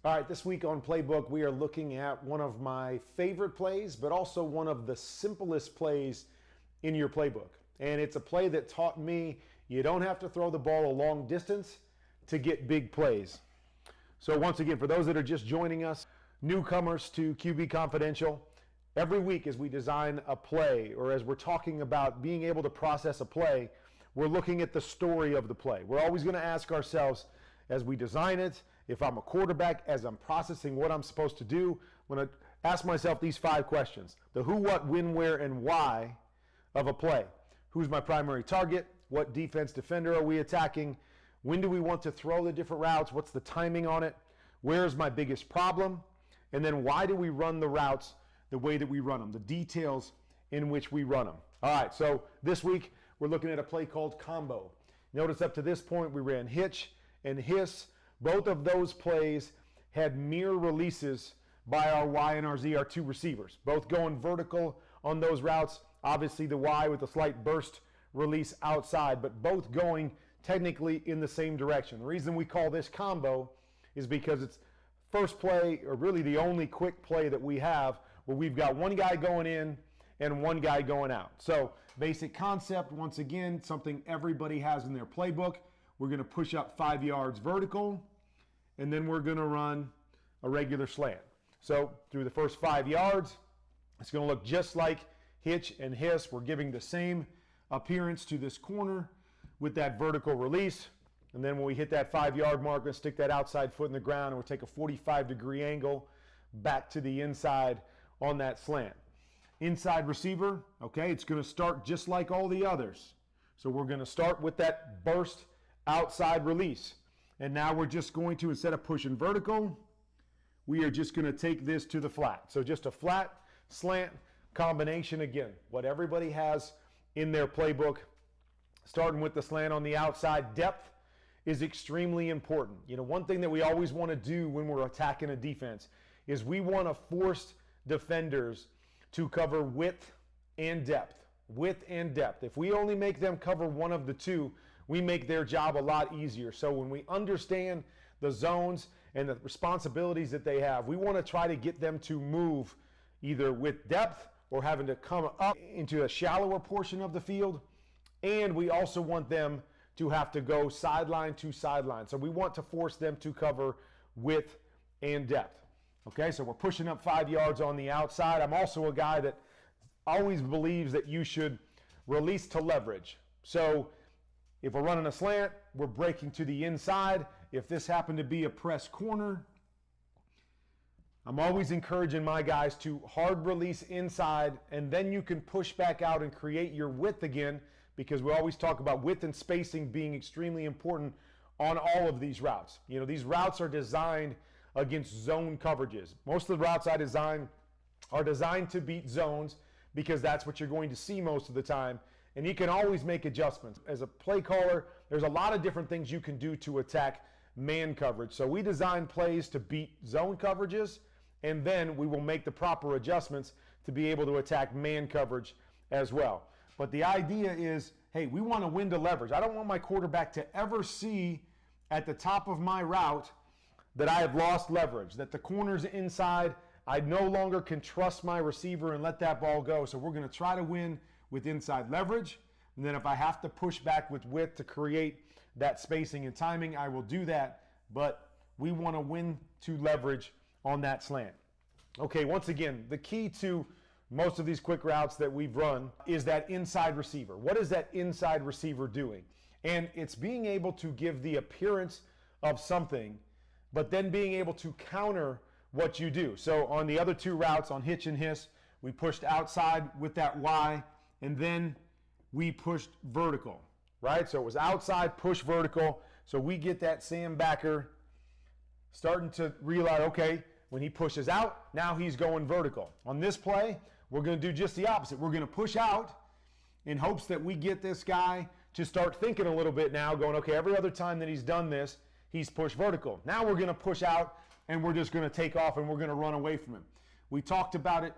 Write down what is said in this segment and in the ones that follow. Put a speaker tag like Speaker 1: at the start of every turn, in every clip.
Speaker 1: All right, this week on Playbook, we are looking at one of my favorite plays, but also one of the simplest plays in your playbook. And it's a play that taught me you don't have to throw the ball a long distance to get big plays. So once again, for those that are just joining us, newcomers to QBConfidential, every week as we design a play or as we're talking about being able to process a play, we're looking at the story of the play. We're always going to ask ourselves, as we design it, if I'm a quarterback, as I'm processing what I'm supposed to do, I'm going to ask myself these 5 questions. The who, what, when, where, and why of a play. Who's my primary target? What defense defender are we attacking? When do we want to throw the different routes? What's the timing on it? Where's my biggest problem? And then why do we run the routes the way that we run them? The details in which we run them. All right, so this week we're looking at a play called combo. Notice up to this point we ran hitch and hiss. Both of those plays had mirror releases by our Y and our Z, our 2 receivers. Both going vertical on those routes. Obviously the Y with a slight burst release outside, but both going technically in the same direction. The reason we call this combo is because it's first play, or really the only quick play that we have, where we've got one guy going in and one guy going out. So basic concept, once again, something everybody has in their playbook. We're going to push up 5 yards vertical, and then we're going to run a regular slant. So through the first 5 yards, it's going to look just like hitch and hiss. We're giving the same appearance to this corner with that vertical release. And then when we hit that 5-yard mark, we're going to stick that outside foot in the ground, and we'll take a 45-degree angle back to the inside on that slant. Inside receiver, okay, it's going to start just like all the others. So we're going to start with that burst outside release. And now we're just going to, instead of pushing vertical, we are just going to take this to the flat. So just a flat slant combination again. What everybody has in their playbook, starting with the slant on the outside. Depth is extremely important. You know, one thing that we always want to do when we're attacking a defense is we want to force defenders to cover width and depth. Width and depth. If we only make them cover one of the two, we make their job a lot easier. So when we understand the zones and the responsibilities that they have, we want to try to get them to move either with depth or having to come up into a shallower portion of the field. And we also want them to have to go sideline to sideline. So we want to force them to cover width and depth. Okay, so we're pushing up 5 yards on the outside. I'm also a guy that always believes that you should release to leverage. So if we're running a slant, we're breaking to the inside. If this happened to be a press corner, I'm always encouraging my guys to hard release inside, and then you can push back out and create your width again, because we always talk about width and spacing being extremely important on all of these routes. You know, these routes are designed against zone coverages. Most of the routes I design are designed to beat zones because that's what you're going to see most of the time. And you can always make adjustments. As a play caller, there's a lot of different things you can do to attack man coverage. So we design plays to beat zone coverages, and then we will make the proper adjustments to be able to attack man coverage as well. But the idea is, hey, we want to win to leverage. I don't want my quarterback to ever see at the top of my route that I have lost leverage, that the corner's inside. I no longer can trust my receiver and let that ball go. So we're going to try to win with inside leverage. And then if I have to push back with width to create that spacing and timing, I will do that. But we want to win to leverage on that slant. Okay, once again, the key to most of these quick routes that we've run is that inside receiver. What is that inside receiver doing? And it's being able to give the appearance of something, but then being able to counter what you do. So on the other 2 routes, on hitch and hiss, we pushed outside with that Y, and then we pushed vertical, right? So it was outside, push vertical. So we get that Sam backer starting to realize, okay, when he pushes out, now he's going vertical. On this play, we're going to do just the opposite. We're going to push out in hopes that we get this guy to start thinking a little bit now, going, okay, every other time that he's done this, he's pushed vertical. Now we're going to push out, and we're just going to take off, and we're going to run away from him. We talked about it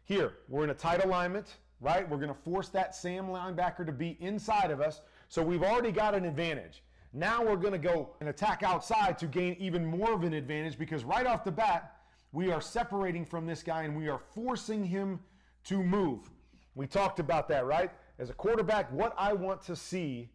Speaker 1: here. We're in a tight alignment, right? We're going to force that Sam linebacker to be inside of us. So we've already got an advantage. Now we're going to go and attack outside to gain even more of an advantage, because right off the bat, we are separating from this guy and we are forcing him to move. We talked about that, right? As a quarterback, what I want to see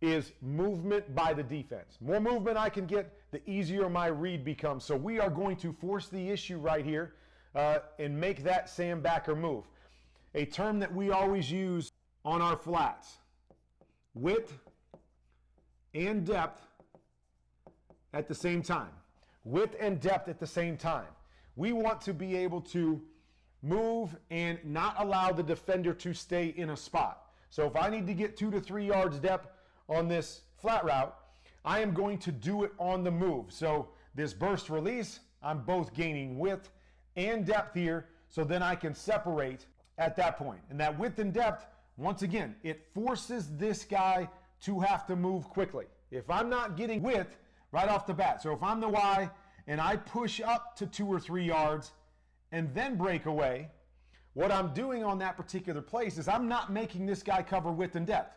Speaker 1: is movement by the defense. More movement I can get, the easier my read becomes. So we are going to force the issue right here and make that Sam backer move. A term that we always use on our flats: width and depth at the same time. Width and depth at the same time. We want to be able to move and not allow the defender to stay in a spot. So if I need to get 2 to 3 yards depth on this flat route, I am going to do it on the move. So this burst release, I'm both gaining width and depth here, so then I can separate at that point. And that width and depth, once again, it forces this guy to have to move quickly. If I'm not getting width right off the bat, so if I'm the Y and I push up to 2 or 3 yards and then break away, what I'm doing on that particular place is I'm not making this guy cover width and depth,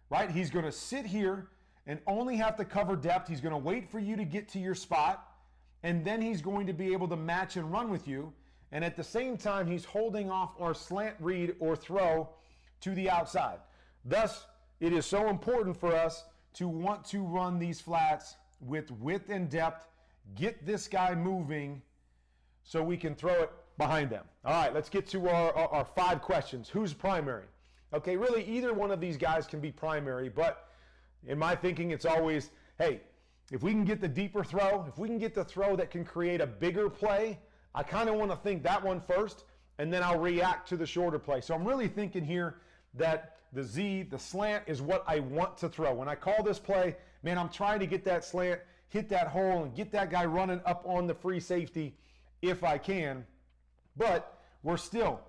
Speaker 1: right? He's going to sit here and only have to cover depth. He's going to wait for you to get to your spot, and then he's going to be able to match and run with you. And at the same time, he's holding off our slant read or throw to the outside. Thus, it is so important for us to want to run these flats with width and depth, get this guy moving so we can throw it behind them. All right, let's get to our 5 questions. Who's primary? Okay, really either one of these guys can be primary, but in my thinking, it's always, hey, if we can get the deeper throw, if we can get the throw that can create a bigger play, I kind of want to think that one first, and then I'll react to the shorter play. So I'm really thinking here that the Z, the slant, is what I want to throw. When I call this play, man, I'm trying to get that slant, hit that hole, and get that guy running up on the free safety if I can. But we're still,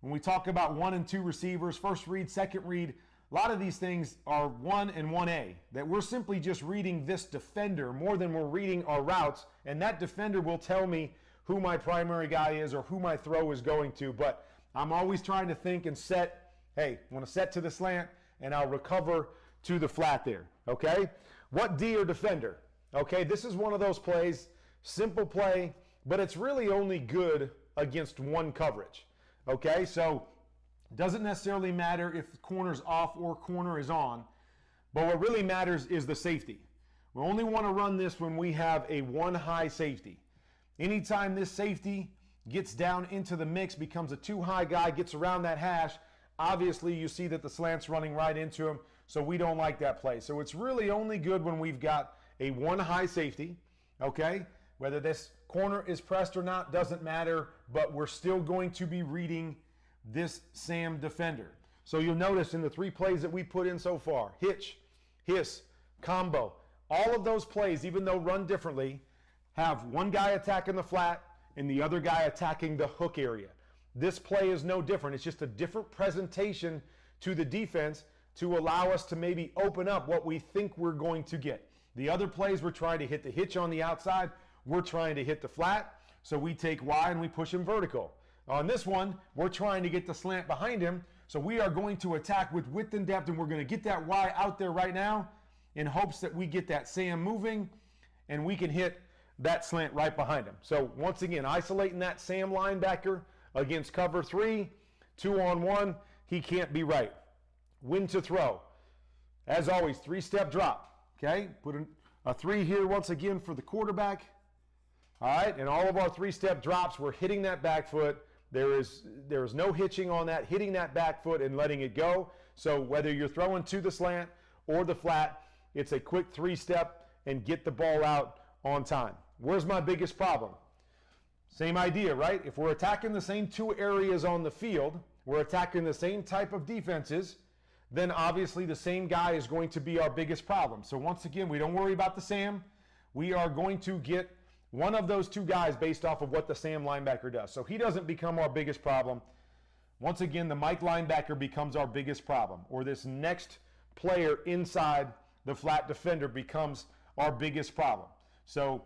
Speaker 1: when we talk about 1 and 2 receivers, first read, second read, a lot of these things are 1 and 1A, that we're simply just reading this defender more than we're reading our routes, and that defender will tell me who my primary guy is or who my throw is going to. But I'm always trying to think and set, hey, I want to set to the slant, and I'll recover to the flat there, okay? What D or defender? Okay, this is one of those plays, simple play, but it's really only good against one coverage, okay? So it doesn't necessarily matter if corner's off or corner is on, but what really matters is the safety. We only want to run this when we have a 1 high safety. Anytime this safety gets down into the mix, becomes a 2 high guy, gets around that hash, obviously you see that the slant's running right into him, so we don't like that play. So it's really only good when we've got a 1 high safety, okay? Whether this corner is pressed or not doesn't matter, but we're still going to be reading this Sam defender. So you'll notice in the 3 plays that we put in so far, hitch, hiss, combo, all of those plays, even though run differently, have one guy attacking the flat and the other guy attacking the hook area. This play is no different. It's just a different presentation to the defense to allow us to maybe open up what we think we're going to get. The other plays, we're trying to hit the hitch on the outside. We're trying to hit the flat, so we take Y and we push him vertical. On this one, we're trying to get the slant behind him, so we are going to attack with width and depth, and we're going to get that Y out there right now in hopes that we get that Sam moving and we can hit that slant right behind him. So once again, isolating that Sam linebacker against cover 3, 2-on-1, he can't be right. When to throw. As always, 3-step drop, okay? Put a 3 here once again for the quarterback. All right, and all of our 3-step drops, we're hitting that back foot. There is no hitching on that, hitting that back foot and letting it go. So whether you're throwing to the slant or the flat, it's a quick 3-step and get the ball out on time. Where's my biggest problem? Same idea, right? If we're attacking the same 2 areas on the field, we're attacking the same type of defenses, then obviously the same guy is going to be our biggest problem. So once again, we don't worry about the Sam. We are going to get one of those 2 guys based off of what the Sam linebacker does. So he doesn't become our biggest problem. Once again, the Mike linebacker becomes our biggest problem, or this next player inside the flat defender becomes our biggest problem. So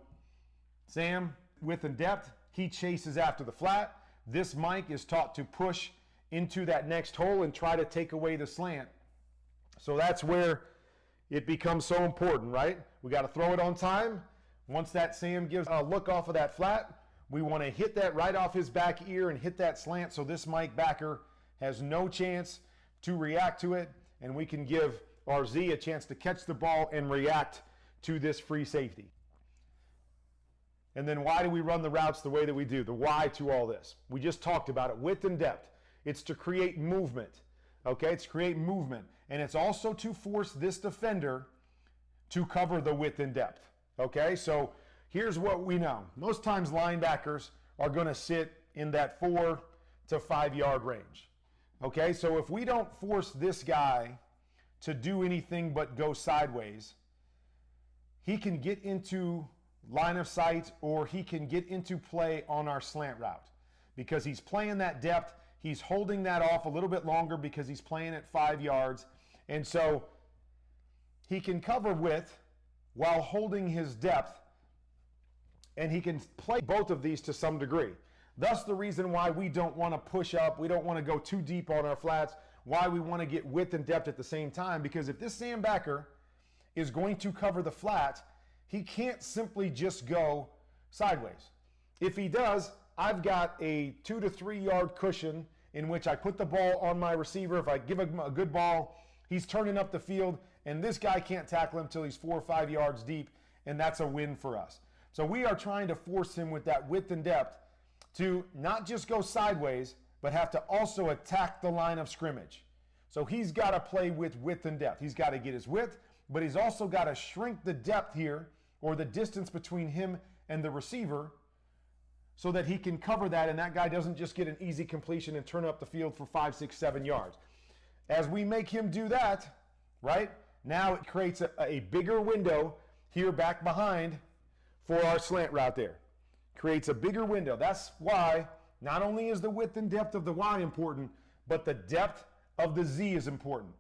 Speaker 1: Sam, width and depth, he chases after the flat. This Mike is taught to push into that next hole and try to take away the slant. So that's where it becomes so important, right? We got to throw it on time. Once that Sam gives a look off of that flat, we want to hit that right off his back ear and hit that slant so this Mike backer has no chance to react to it, and we can give our Z a chance to catch the ball and react to this free safety. And then why do we run the routes the way that we do? The why to all this. We just talked about it, width and depth. It's to create movement, okay? It's to create movement. And it's also to force this defender to cover the width and depth, okay? So here's what we know. Most times linebackers are gonna sit in that 4 to 5 yard range, okay? So if we don't force this guy to do anything but go sideways, he can get into line of sight or he can get into play on our slant route because he's playing that depth. He's holding that off a little bit longer because he's playing at 5 yards. And so he can cover width while holding his depth, and he can play both of these to some degree. Thus the reason why we don't want to push up, we don't want to go too deep on our flats, why we want to get width and depth at the same time, because if this Sam backer is going to cover the flat, he can't simply just go sideways. If he does, I've got a 2 to 3 yard cushion in which I put the ball on my receiver. If I give him a good ball, he's turning up the field, and this guy can't tackle him until he's 4 or 5 yards deep, and that's a win for us. So we are trying to force him with that width and depth to not just go sideways, but have to also attack the line of scrimmage. So he's got to play with width and depth. He's got to get his width, but he's also got to shrink the depth here, or the distance between him and the receiver, so that he can cover that and that guy doesn't just get an easy completion and turn up the field for 5, 6, 7 yards. As we make him do that, right, now it creates a bigger window here back behind for our slant route there. Creates a bigger window. That's why not only is the width and depth of the Y important, but the depth of the Z is important.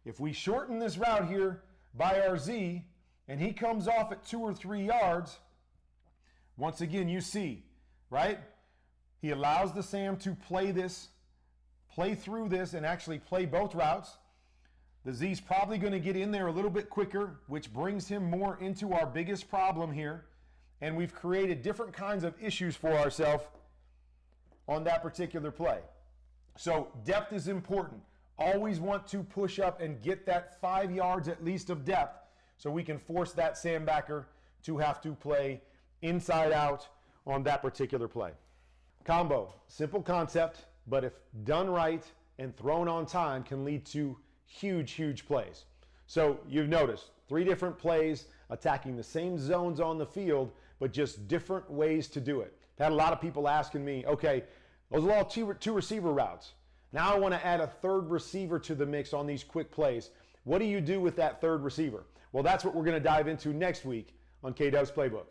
Speaker 1: If we shorten this route here by our Z, and he comes off at 2 or 3 yards, once again, you see, right? He allows the Sam to play through this, and actually play both routes. The Z's probably going to get in there a little bit quicker, which brings him more into our biggest problem here. And we've created different kinds of issues for ourselves on that particular play. So depth is important. Always want to push up and get that 5 yards at least of depth, so we can force that Sam backer to have to play inside out on that particular play. Combo, simple concept, but if done right and thrown on time can lead to huge, huge plays. So you've noticed 3 different plays attacking the same zones on the field, but just different ways to do it. I've had a lot of people asking me, okay, those are all two receiver routes. Now I want to add a 3rd receiver to the mix on these quick plays. What do you do with that 3rd receiver? Well, that's what we're going to dive into next week on K-Dub's Playbook.